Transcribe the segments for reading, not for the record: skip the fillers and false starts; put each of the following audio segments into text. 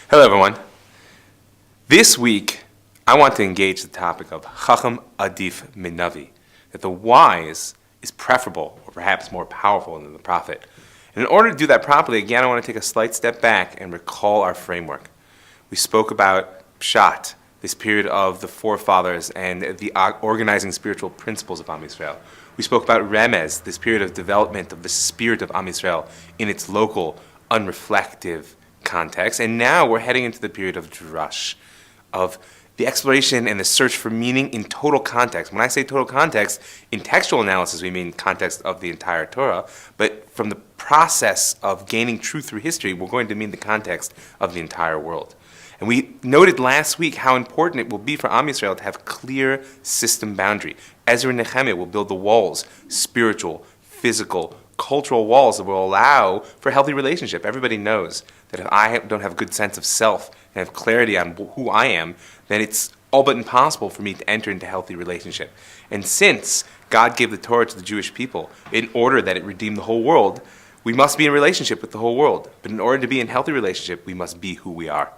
Hello, everyone. This week, I want to engage the topic of Chacham Adif Minavi, that the wise is preferable or perhaps more powerful than the prophet. And in order to do that properly, again, I want to take a slight step back and recall our framework. We spoke about Pshat, this period of the forefathers and the organizing spiritual principles of Am Yisrael. We spoke about Remez, this period of development of the spirit of Am Yisrael in its local, unreflective context. And now we're heading into the period of Drash, of the exploration and the search for meaning in total context. When I say total context, in textual analysis we mean context of the entire Torah, but from the process of gaining truth through history, we're going to mean the context of the entire world. And we noted last week how important it will be for Am Yisrael to have clear system boundary. Ezra and Nehemiah will build the walls, spiritual, physical, cultural walls that will allow for a healthy relationship. Everybody knows that if I don't have a good sense of self and have clarity on who I am, then it's all but impossible for me to enter into a healthy relationship. And since God gave the Torah to the Jewish people in order that it redeem the whole world, we must be in relationship with the whole world. But in order to be in healthy relationship, we must be who we are.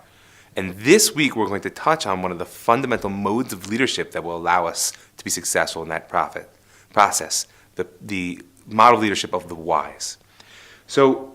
And this week we're going to touch on one of the fundamental modes of leadership that will allow us to be successful in that process, the model leadership of the wise. So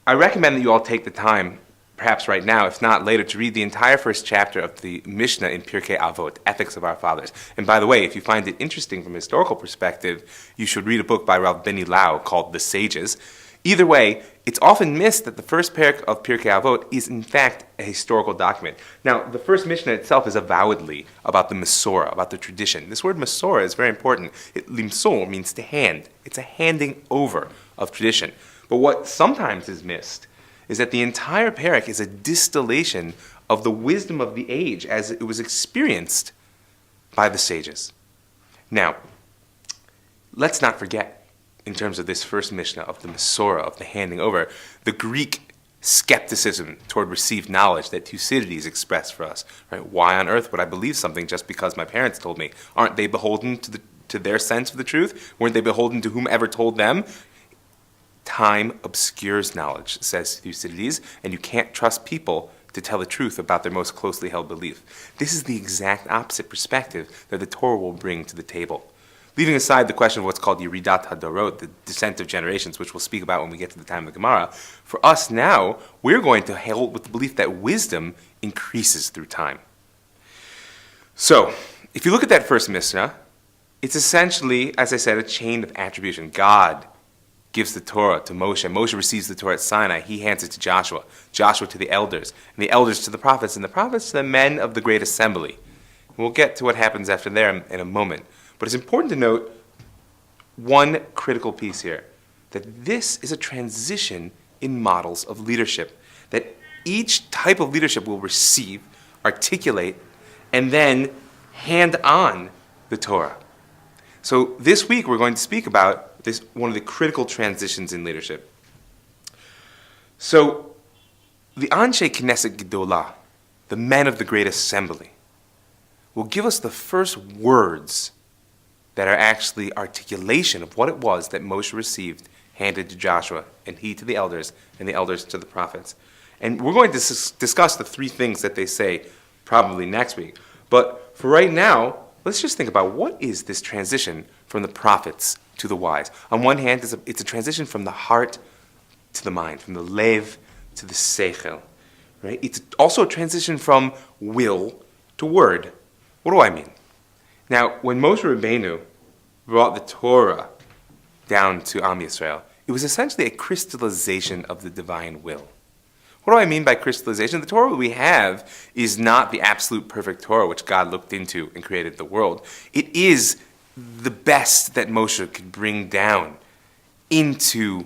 I recommend that you all take the time, perhaps right now, if not later, to read the entire first chapter of the Mishnah in Pirkei Avot, Ethics of Our Fathers. And by the way, if you find it interesting from a historical perspective, you should read a book by Rav Beni Lau called The Sages. Either way, it's often missed that the first parak of Pirkei Avot is in fact a historical document. Now, the first Mishnah itself is avowedly about the Masorah, about the tradition. This word Masorah is very important. Limsor means to hand. It's a handing over of tradition. But what sometimes is missed is that the entire parak is a distillation of the wisdom of the age as it was experienced by the sages. Now, let's not forget, in terms of this first Mishnah of the Masorah, of the handing over, the Greek skepticism toward received knowledge that Thucydides expressed for us. Right? Why on earth would I believe something just because my parents told me? Aren't they beholden to their sense of the truth? Weren't they beholden to whomever told them? Time obscures knowledge, says Thucydides, and you can't trust people to tell the truth about their most closely held belief. This is the exact opposite perspective that the Torah will bring to the table. Leaving aside the question of what's called Yeridat HaDorot, the descent of generations, which we'll speak about when we get to the time of the Gemara, for us now, we're going to hold with the belief that wisdom increases through time. So, if you look at that first Mishnah, it's essentially, as I said, a chain of attribution. God gives the Torah to Moshe. Moshe receives the Torah at Sinai. He hands it to Joshua. Joshua to the elders. And the elders to the prophets. And the prophets to the men of the great assembly. We'll get to what happens after there in a moment. But it's important to note one critical piece here, that this is a transition in models of leadership, that each type of leadership will receive, articulate, and then hand on the Torah. So this week we're going to speak about this, one of the critical transitions in leadership. So the Anshe Knesset Gedolah, the men of the great assembly, will give us the first words that are actually articulation of what it was that Moshe received, handed to Joshua, and he to the elders, and the elders to the prophets. And we're going to discuss the three things that they say probably next week. But for right now, let's just think about what is this transition from the prophets to the wise. On one hand, it's a transition from the heart to the mind, from the lev to the seichel. Right? It's also a transition from will to word. What do I mean? Now, when Moshe Rabbeinu brought the Torah down to Am Yisrael, it was essentially a crystallization of the divine will. What do I mean by crystallization? The Torah we have is not the absolute perfect Torah which God looked into and created the world. It is the best that Moshe could bring down into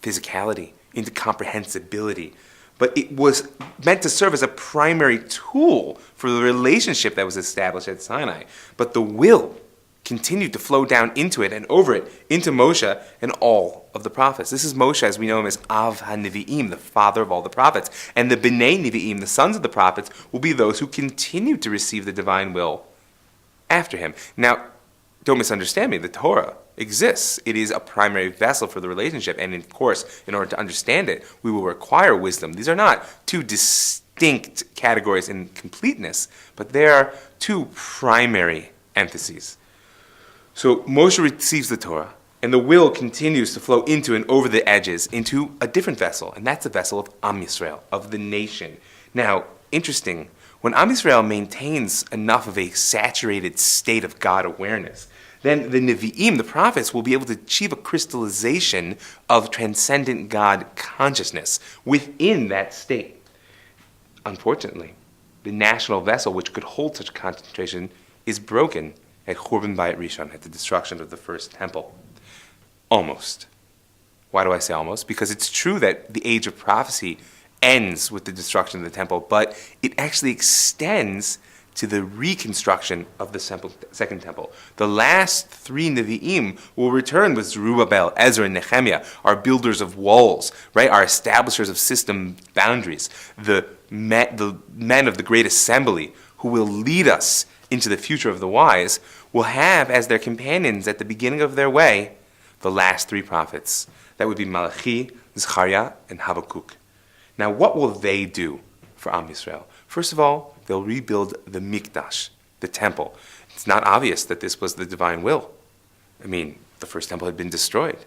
physicality, into comprehensibility. But it was meant to serve as a primary tool for the relationship that was established at Sinai. But the will continued to flow down into it and over it, into Moshe and all of the prophets. This is Moshe, as we know him as Av HaNevi'im, the father of all the prophets. And the B'nai Nevi'im, the sons of the prophets, will be those who continue to receive the divine will after him. Now, don't misunderstand me, the Torah exists. It is a primary vessel for the relationship, and of course, in order to understand it, we will require wisdom. These are not two distinct categories in completeness, but there are two primary emphases. So Moshe receives the Torah, and the will continues to flow into and over the edges into a different vessel, and that's the vessel of Am Yisrael, of the nation. Now, interesting, when Am Yisrael maintains enough of a saturated state of God awareness, then the Nevi'im, the prophets, will be able to achieve a crystallization of transcendent God consciousness within that state. Unfortunately, the national vessel which could hold such concentration is broken at Churban Bayit Rishon, at the destruction of the first temple. Almost. Why do I say almost? Because it's true that the age of prophecy ends with the destruction of the temple, but it actually extends to the reconstruction of the second temple. The last three Nevi'im will return with Zerubbabel, Ezra, and Nehemiah, our builders of walls, right? Our establishers of system boundaries, the men of the great assembly who will lead us into the future of the wise, will have as their companions at the beginning of their way the last three prophets. That would be Malachi, Zechariah, and Habakkuk. Now, what will they do for Am Yisrael? First of all, they'll rebuild the Mikdash, the temple. It's not obvious that this was the divine will. I mean, the first temple had been destroyed.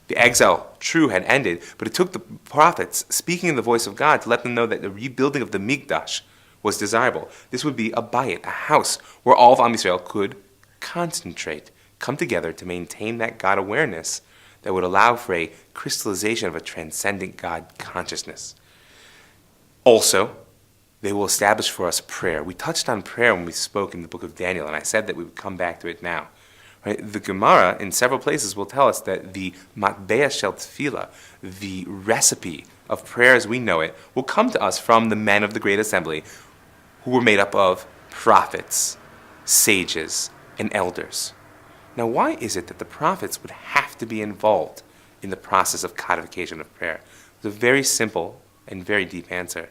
The exile, true, had ended, but it took the prophets speaking in the voice of God to let them know that the rebuilding of the Mikdash was desirable. This would be a bayit, a house, where all of Am Yisrael could concentrate, come together to maintain that God awareness that would allow for a crystallization of a transcendent God consciousness. Also, they will establish for us prayer. We touched on prayer when we spoke in the book of Daniel, and I said that we would come back to it now. Right? The Gemara, in several places, will tell us that the matbeah shel tefillah, the recipe of prayer as we know it, will come to us from the men of the great assembly, who were made up of prophets, sages, and elders. Now, why is it that the prophets would have to be involved in the process of codification of prayer? It's a very simple and very deep answer.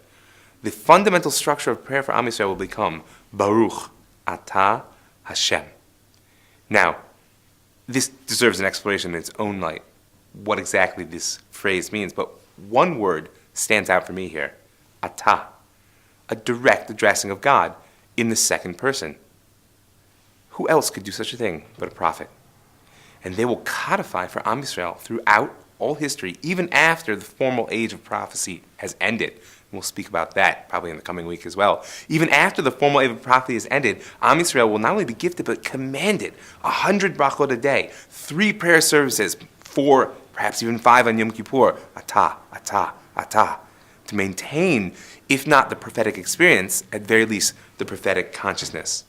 The fundamental structure of prayer for Am Yisrael will become Baruch Atah Hashem. Now, this deserves an explanation in its own light, what exactly this phrase means, but one word stands out for me here, Atah, a direct addressing of God in the second person. Who else could do such a thing but a prophet? And they will codify for Am Yisrael throughout all history, even after the formal age of prophecy has ended. We'll speak about that probably in the coming week as well. Even after the formal age of prophecy has ended, Am Yisrael will not only be gifted but commanded 100 brachot a day, 3 prayer services, 4, perhaps even 5 on Yom Kippur, atah, atah, atah, to maintain, if not the prophetic experience, at very least the prophetic consciousness.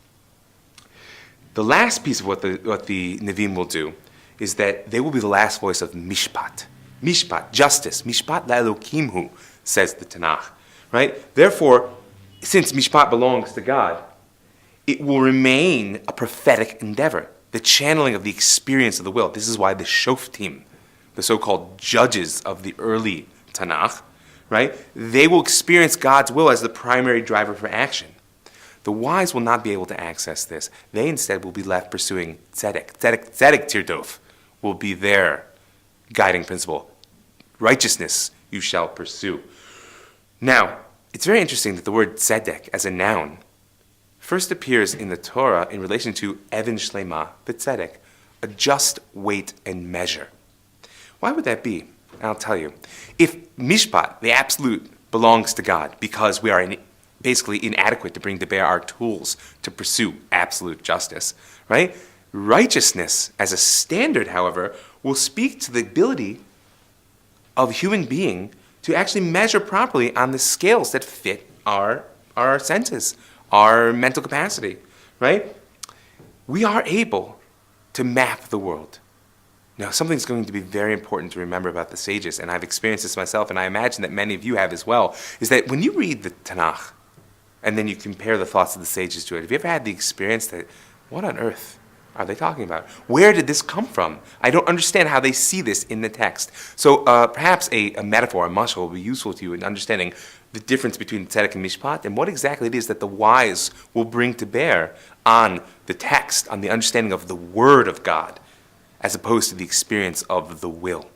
The last piece of what the Nevi'im will do is that they will be the last voice of Mishpat. Mishpat, justice. Mishpat la'elokimhu, says the Tanakh. Right? Therefore, since Mishpat belongs to God, it will remain a prophetic endeavor, the channeling of the experience of the will. This is why the Shoftim, the so-called judges of the early Tanakh, right? They will experience God's will as the primary driver for action. The wise will not be able to access this. They instead will be left pursuing tzedek. Tzedek tirdof will be their guiding principle. Righteousness you shall pursue. Now, it's very interesting that the word tzedek as a noun first appears in the Torah in relation to Even Shlema b'tzedek, a just weight and measure. Why would that be? I'll tell you. If mishpat, the absolute, belongs to God because we are basically inadequate to bring to bear our tools to pursue absolute justice, right? Righteousness as a standard, however, will speak to the ability of a human being to actually measure properly on the scales that fit our senses, our mental capacity, right? We are able to map the world. Now, something's going to be very important to remember about the sages, and I've experienced this myself, and I imagine that many of you have as well, is that when you read the Tanakh, and then you compare the thoughts of the sages to it, have you ever had the experience that, what on earth are they talking about? Where did this come from? I don't understand how they see this in the text. So perhaps a metaphor, a mashal, will be useful to you in understanding the difference between tzedek and mishpat and what exactly it is that the wise will bring to bear on the text, on the understanding of the word of God, as opposed to the experience of the will.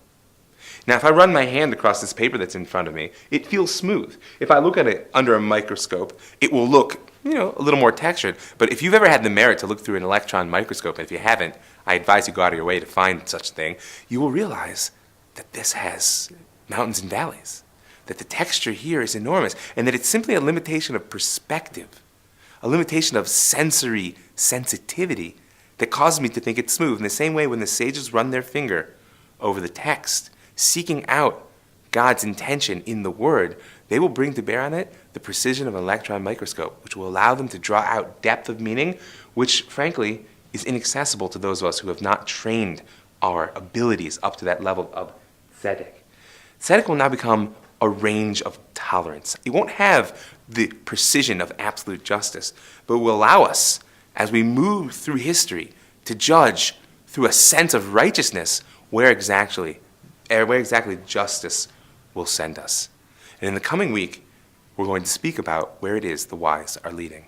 Now, if I run my hand across this paper that's in front of me, it feels smooth. If I look at it under a microscope, it will look, a little more textured. But if you've ever had the merit to look through an electron microscope, and if you haven't, I advise you go out of your way to find such a thing, you will realize that this has mountains and valleys, that the texture here is enormous, and that it's simply a limitation of perspective, a limitation of sensory sensitivity that causes me to think it's smooth. In the same way, when the sages run their finger over the text, seeking out God's intention in the Word, they will bring to bear on it the precision of an electron microscope, which will allow them to draw out depth of meaning, which, frankly, is inaccessible to those of us who have not trained our abilities up to that level of tzedek. Tzedek will now become a range of tolerance. It won't have the precision of absolute justice, but will allow us, as we move through history, to judge through a sense of righteousness where exactly justice will send us. And in the coming week, we're going to speak about where it is the wise are leading.